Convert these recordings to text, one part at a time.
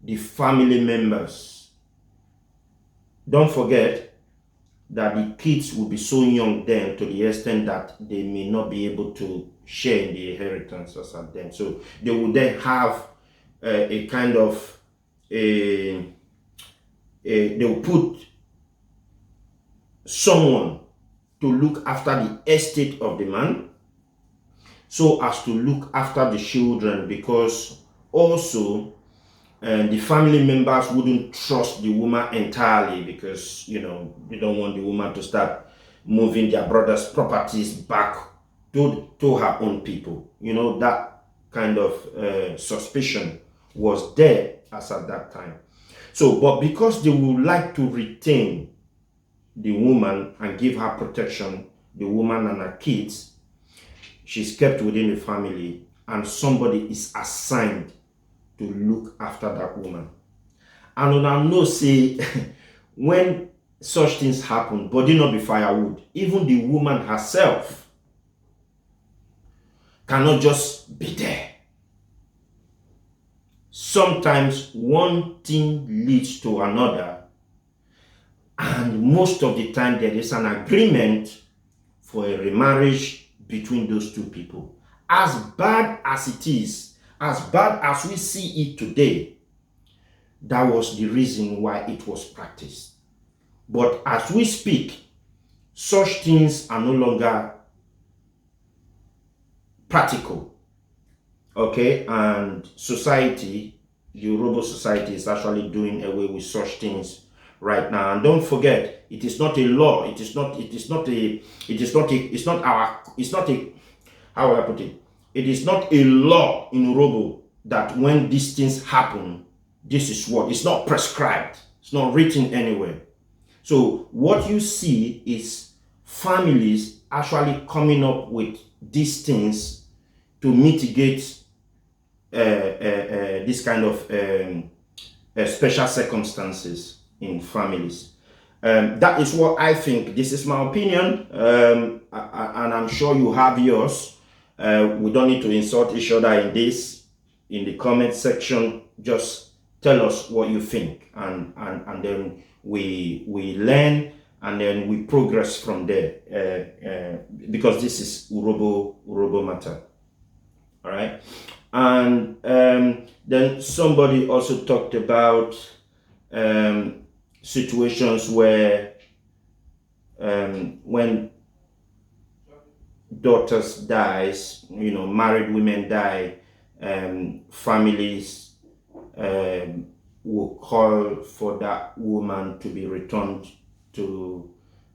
the family members. Don't forget that the kids will be so young then, to the extent that they may not be able to share in the inheritance as at then. So they will then have a kind of they will put someone to look after the estate of the man, so as to look after the children, because also the family members wouldn't trust the woman entirely, because they don't want the woman to start moving their brother's properties back to her own people. That kind of suspicion was there as at that time. So, but because they would like to retain the woman and give her protection, the woman and her kids, she's kept within the family, and somebody is assigned to look after that woman. And I know say when such things happen, body not be firewood. Even the woman herself cannot just be there. Sometimes one thing leads to another, and most of the time there is an agreement for a remarriage between those two people. As bad as it is, as bad as we see it today, that was the reason why it was practiced. But as we speak, such things are no longer practical. Okay, and society, the Urhobo society, is actually doing away with such things right now. And don't forget, it is not a law. How will I put it? It is not a law in Urhobo that when these things happen, this is what. It's not prescribed. It's not written anywhere. So what you see is families actually coming up with these things to mitigate this kind of special circumstances in families. That is what I think. This is my opinion, and I'm sure you have yours. We don't need to insult each other in this. In the comment section, just tell us what you think, and then we learn, and then we progress from there, because this is Urhobo matter. All right. And then somebody also talked about situations where when daughters dies, married women die, families will call for that woman to be returned to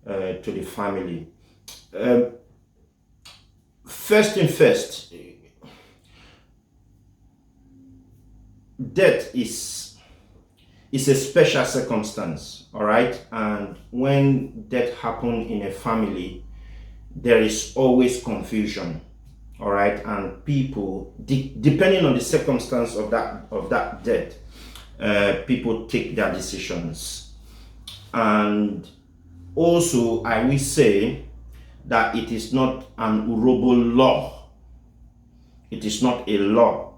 the family. First thing first, death is a special circumstance, all right? And when death happens in a family, there is always confusion, all right? And people, depending on the circumstance of that death, people take their decisions. And also, I will say that it is not an Urhobo law. It is not a law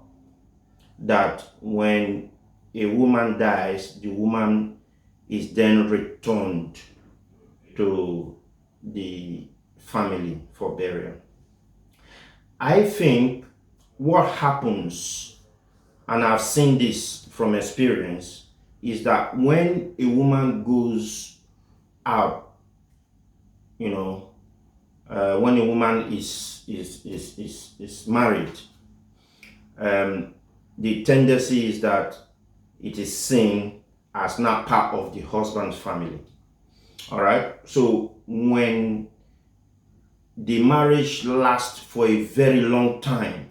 that when a woman dies, the woman is then returned to the family for burial. I think what happens, and I've seen this from experience, is that when a woman goes out, when a woman is married, the tendency is that it is seen as not part of the husband's family. All right. So when the marriage lasts for a very long time,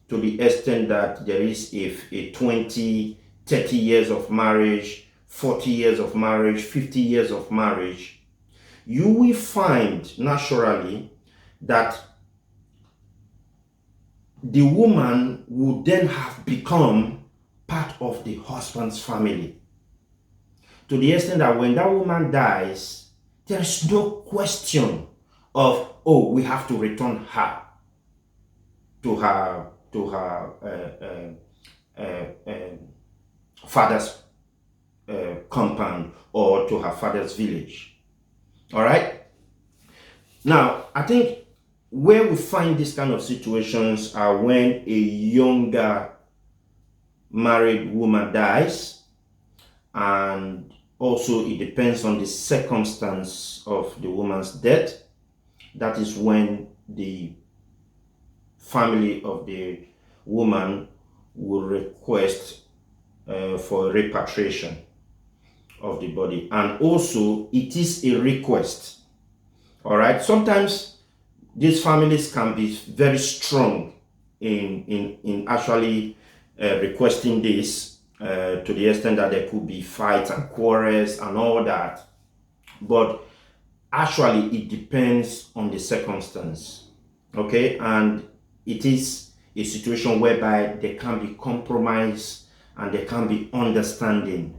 to the extent that there is a 20, 30 years of marriage, 40 years of marriage, 50 years of marriage, you will find naturally that the woman would then have become part of the husband's family. To the extent that when that woman dies, there is no question of, oh, we have to return her to her father's compound or to her father's village. All right. Now, I think where we find these kind of situations are when a younger married woman dies, and also it depends on the circumstance of the woman's death. That is when the family of the woman will request for repatriation of the body. And also it is a request. All right. Sometimes these families can be very strong in actually requesting this, to the extent that there could be fights and quarrels and all that. But actually it depends on the circumstance. Okay. And it is a situation whereby there can be compromise and there can be understanding.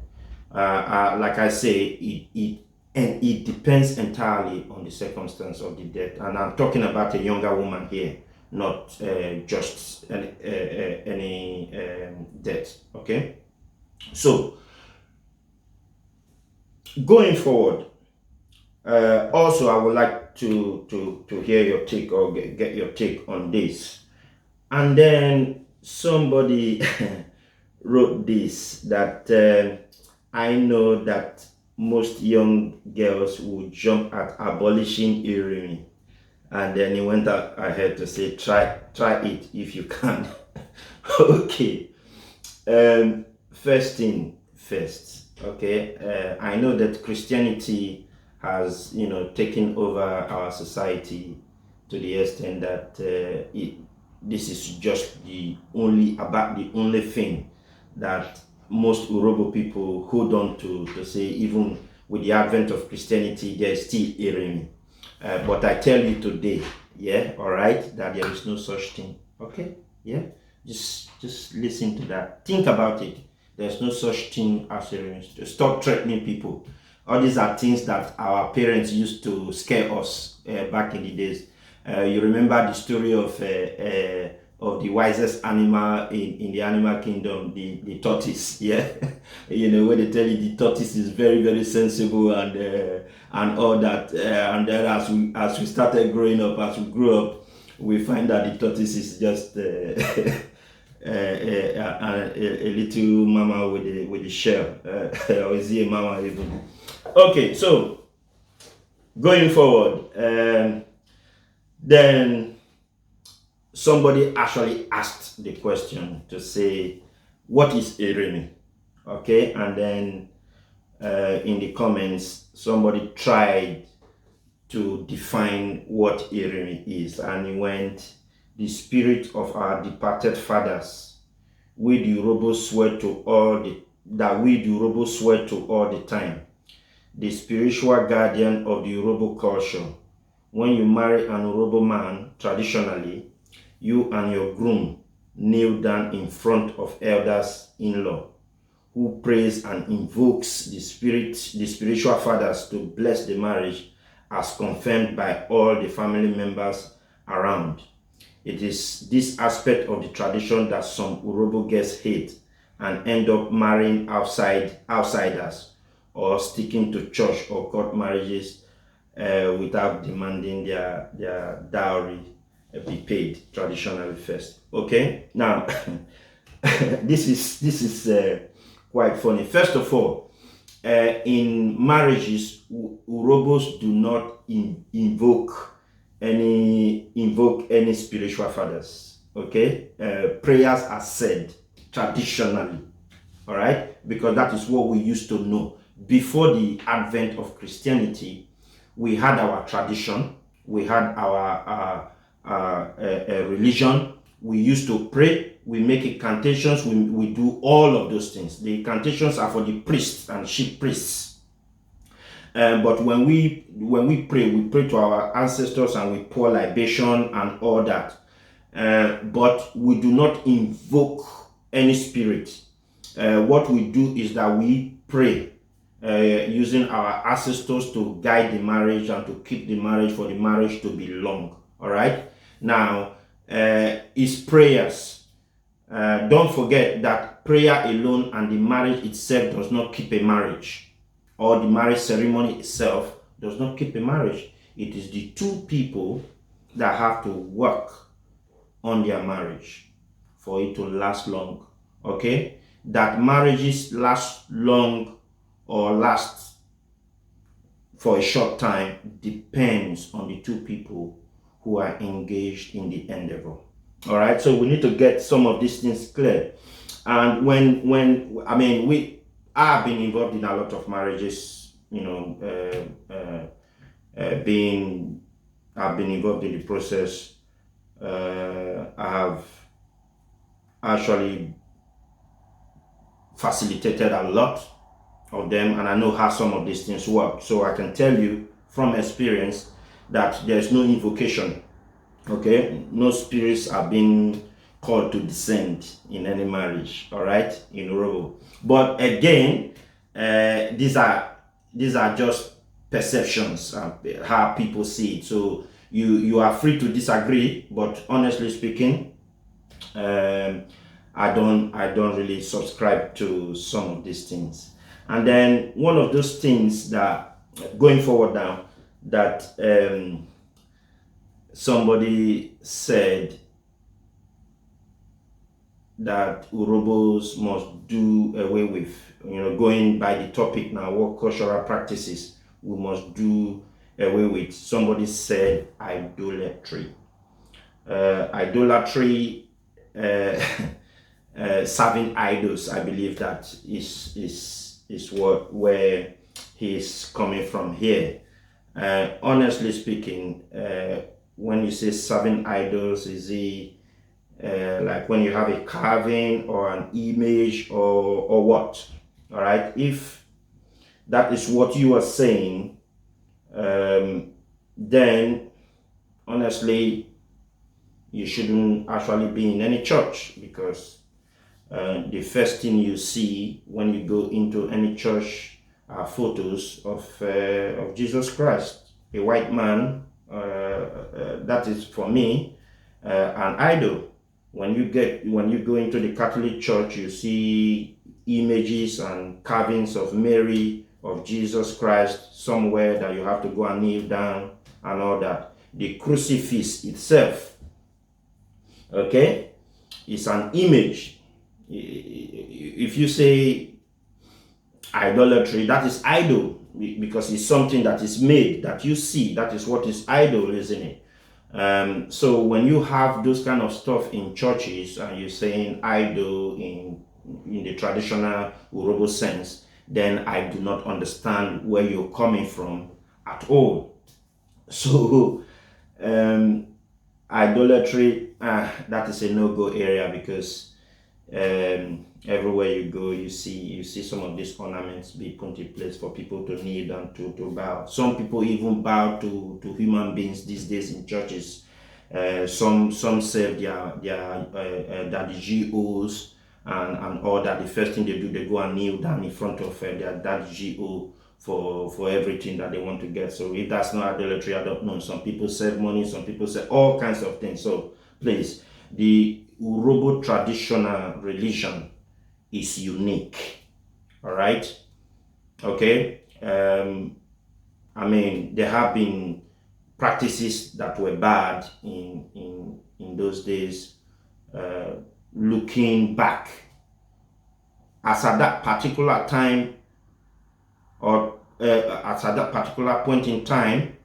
Like I say, it depends entirely on the circumstance of the death. And I'm talking about a younger woman here, not just any death. Okay. So going forward, also I would like to hear your take, or get your take on this. And then somebody wrote this, that I know that most young girls would jump at abolishing earring. And then he went ahead to say, try it if you can. Okay. First thing first. Okay. I know that Christianity has, taken over our society to the extent that this is just the only thing that most Urhobo people hold on to say, even with the advent of Christianity, there's still earring. But I tell you today, yeah, all right, that there is no such thing. Okay, yeah, just listen to that. Think about it. There's no such thing as earrings. Stop threatening people. All these are things that our parents used to scare us back in the days. You remember the story of the wisest animal in the animal kingdom, the tortoise, yeah. Where they tell you the tortoise is very, very sensible and all that. And then as we started growing up, as we grew up, we find that the tortoise is just a little mama with the shell. Or is he a mama even? Okay, so going forward, then somebody actually asked the question to say, what is Irimi? Okay, and then in the comments, somebody tried to define what Irimi is, and he went, the spirit of our departed fathers, we the Urhobo swear to all the time, the spiritual guardian of the Urhobo culture. When you marry an Urhobo man, traditionally, you and your groom kneel down in front of elders-in-law, who prays and invokes the spiritual fathers to bless the marriage as confirmed by all the family members around. It is this aspect of the tradition that some Urhobo girls hate and end up marrying outsiders or sticking to church or court marriages without demanding their dowry be paid traditionally first. Okay, now this is quite funny. First of all, in marriages, Urhobos do not invoke any spiritual fathers. Okay, prayers are said traditionally. All right, because that is what we used to know before the advent of Christianity. We had our tradition, we had our religion. We used to pray, we make incantations, we do all of those things. The incantations are for the priests and chief priests. But when we pray to our ancestors and we pour libation and all that. But we do not invoke any spirit. What we do is that we pray using our ancestors to guide the marriage and to keep the marriage, for the marriage to be long. All right. Now, it's prayers. Don't forget that that prayer alone and the marriage itself does not keep a marriage, or the marriage ceremony itself does not keep a marriage. It is the two people that have to work on their marriage for it to last long. Okay? That marriages last long or last for a short time depends on the two people who are engaged in the endeavor. All right, so we need to get some of these things clear. And when I mean, I've been involved in a lot of marriages, being I've been involved in the process. I have actually facilitated a lot of them, and I know how some of these things work. So I can tell you from experience that there's no invocation. Okay, no spirits are being called to descend in any marriage. All right, in Urhobo. But again, these are just perceptions, how people see it. So you are free to disagree, but honestly speaking, I don't really subscribe to some of these things. And then one of those things that going forward now that somebody said that Urhobos must do away with, going by the topic now, what cultural practices we must do away with. Somebody said idolatry. Idolatry, serving idols, I believe that is where he's coming from here. Honestly speaking, when you say serving idols, is he like when you have a carving or an image or what? All right, if that is what you are saying, then honestly you shouldn't actually be in any church, because the first thing you see when you go into any church are photos of Jesus Christ, a white man. That is for me an idol. When you go into the Catholic Church, you see images and carvings of Mary, of Jesus Christ, somewhere that you have to go and kneel down and all that. The crucifix itself, okay, is an image. If you say idolatry, that is idol, because it's something that is made, that you see. That is what is idol, isn't it? So when you have those kind of stuff in churches and you're saying idol in the traditional Urhobo sense, then I do not understand where you're coming from at all. So idolatry, that is a no-go area, because everywhere you go, you see some of these ornaments be put in place for people to kneel and to bow. Some people even bow to human beings these days in churches. Some serve their daddy GOs and all that. The first thing they do, they go and kneel down in front of their daddy GO for everything that they want to get. So if that's not idolatry, I don't know. Some people serve money, some people serve all kinds of things. So please, the Urhobo traditional religion is unique. All right, okay. I mean, there have been practices that were bad in those days. Looking back, as at that particular time, or as at that particular point in time,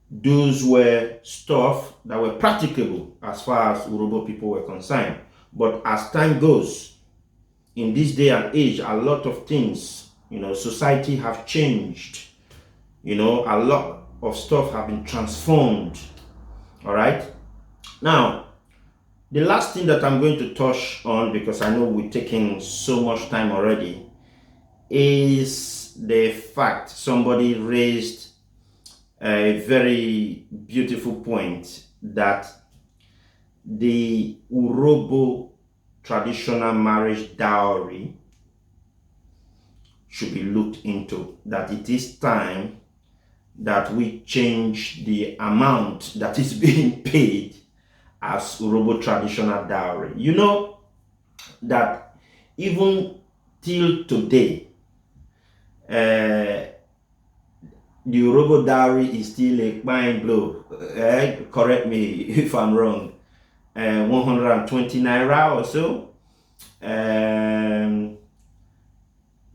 those were stuff that were practicable as far as Urhobo people were concerned. But as time goes, in this day and age, a lot of things, society have changed. A lot of stuff have been transformed. All right. Now, the last thing that I'm going to touch on, because I know we're taking so much time already, is the fact somebody raised a very beautiful point, that the Urhobo traditional marriage dowry should be looked into, that it is time that we change the amount that is being paid as Urhobo traditional dowry. that even till today, the Urhobo dowry is still a buying blow. Correct me if I'm wrong. 120 naira or so.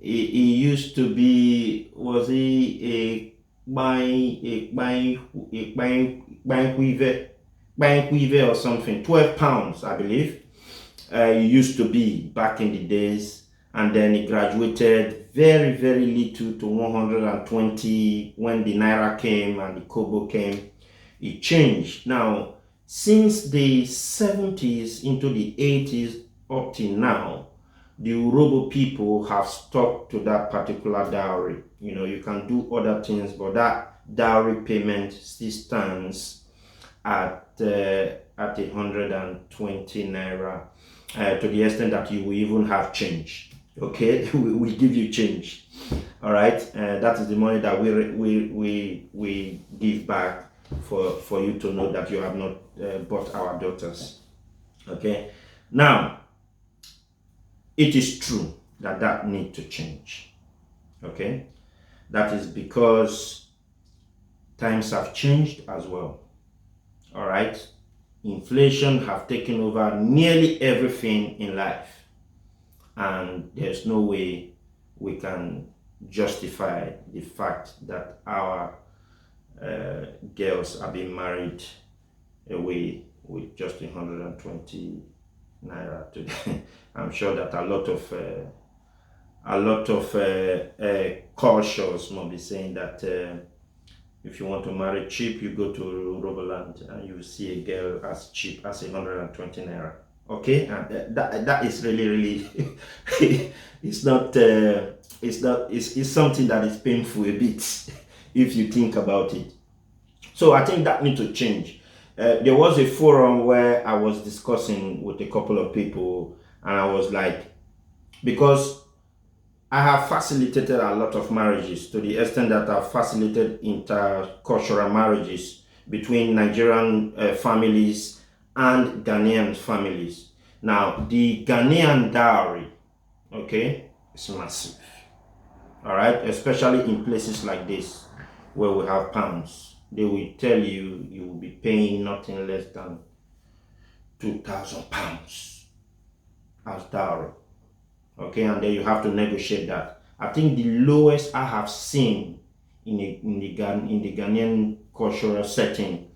He used to be, was he a weaver or something, 12 pounds, I believe. He used to be back in the days, and then he graduated very, very little to 120 when the naira came and the kobo came. It changed. Now, since the 70s into the 80s up till now, the Urhobo people have stuck to that particular dowry. You know, you can do other things, but that dowry payment still stands at 120 naira, to the extent that you will even have change. Okay, we give you change. All right, that is the money that we give back for you to know that you have not bought our daughters. Okay, now it is true that that need to change. Okay, that is because times have changed as well. All right, inflation have taken over nearly everything in life, and there's no way we can justify the fact that our girls are being married away with just 120 naira today. I'm sure that a lot of cultures must be saying that if you want to marry cheap, you go to Urhobo land and you see a girl as cheap as 120 naira. Okay, and that is really it's not it's something that is painful a bit if you think about it. So I think that needs to change. There was a forum where I was discussing with a couple of people, and I was like, because I have facilitated a lot of marriages to the extent that I've facilitated intercultural marriages between Nigerian families and Ghanaian families. Now, the Ghanaian dowry, okay, is massive. All right, especially in places like this where we have pounds. They will tell you you will be paying nothing less than £2,000 as dowry. Okay, and then you have to negotiate that. I think the lowest I have seen in the Ghanaian cultural setting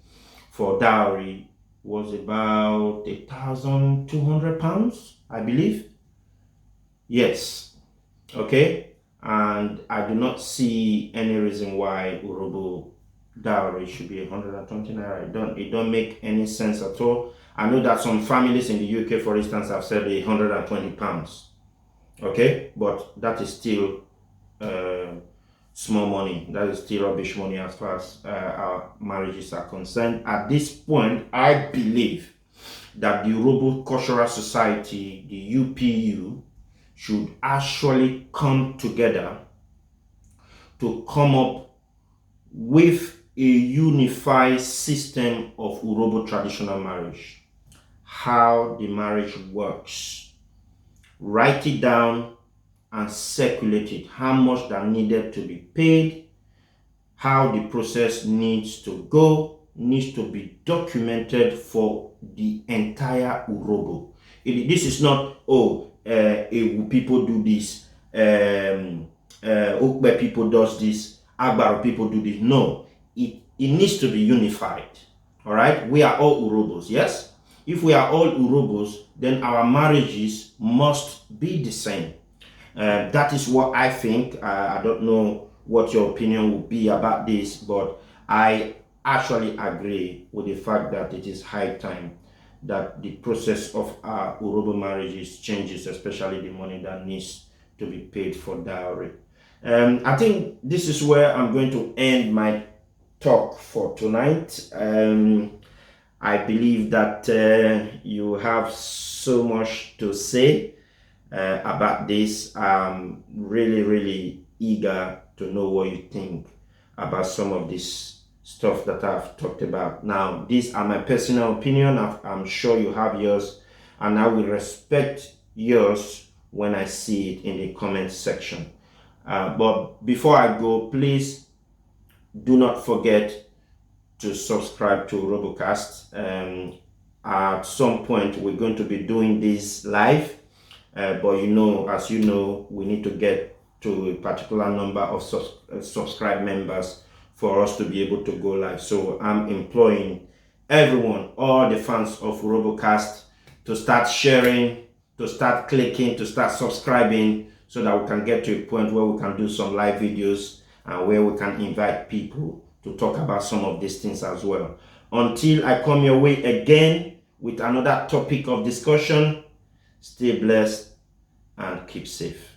for dowry was about £1,200, I believe. Yes. Okay, and I do not see any reason why Urhobo dowry should be 120 naira. It don't make any sense at all. I know that some families in the UK, for instance, have said £120. Okay, but that is still small money. That is still rubbish money as far as our marriages are concerned. At this point, I believe that the Urhobo Cultural Society, the UPU, should actually come together to come up with a unified system of Urhobo traditional marriage. How the marriage works. Write it down and circulate it. How much that needed to be paid, how the process needs to go, needs to be documented for the entire Urhobo. This is not, people do this, Okbe people does this, Agbaro people do this. No, it needs to be unified. All right, we are all Urhobos, yes? If we are all Urhobos, then our marriages must be the same. That is what I think. I don't know what your opinion would be about this, but I actually agree with the fact that it is high time that the process of our Urhobo marriages changes, especially the money that needs to be paid for dowry. I think this is where I'm going to end my talk for tonight. I believe that you have so much to say about this. I'm really eager to know what you think about some of this stuff that I've talked about. Now, these are my personal opinion. I'm sure you have yours, and I will respect yours when I see it in the comment section. But before I go, please do not forget to subscribe to Robocast. At some point, we're going to be doing this live, but as you know, we need to get to a particular number of subscribed members for us to be able to go live. So I'm employing everyone, all the fans of Robocast, to start sharing, to start clicking, to start subscribing, so that we can get to a point where we can do some live videos and where we can invite people to talk about some of these things as well. Until I come your way again with another topic of discussion, stay blessed and keep safe.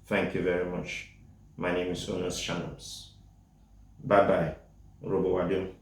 Thank you very much. My name is Onos Shanoms. Bye bye. Robo Wadum.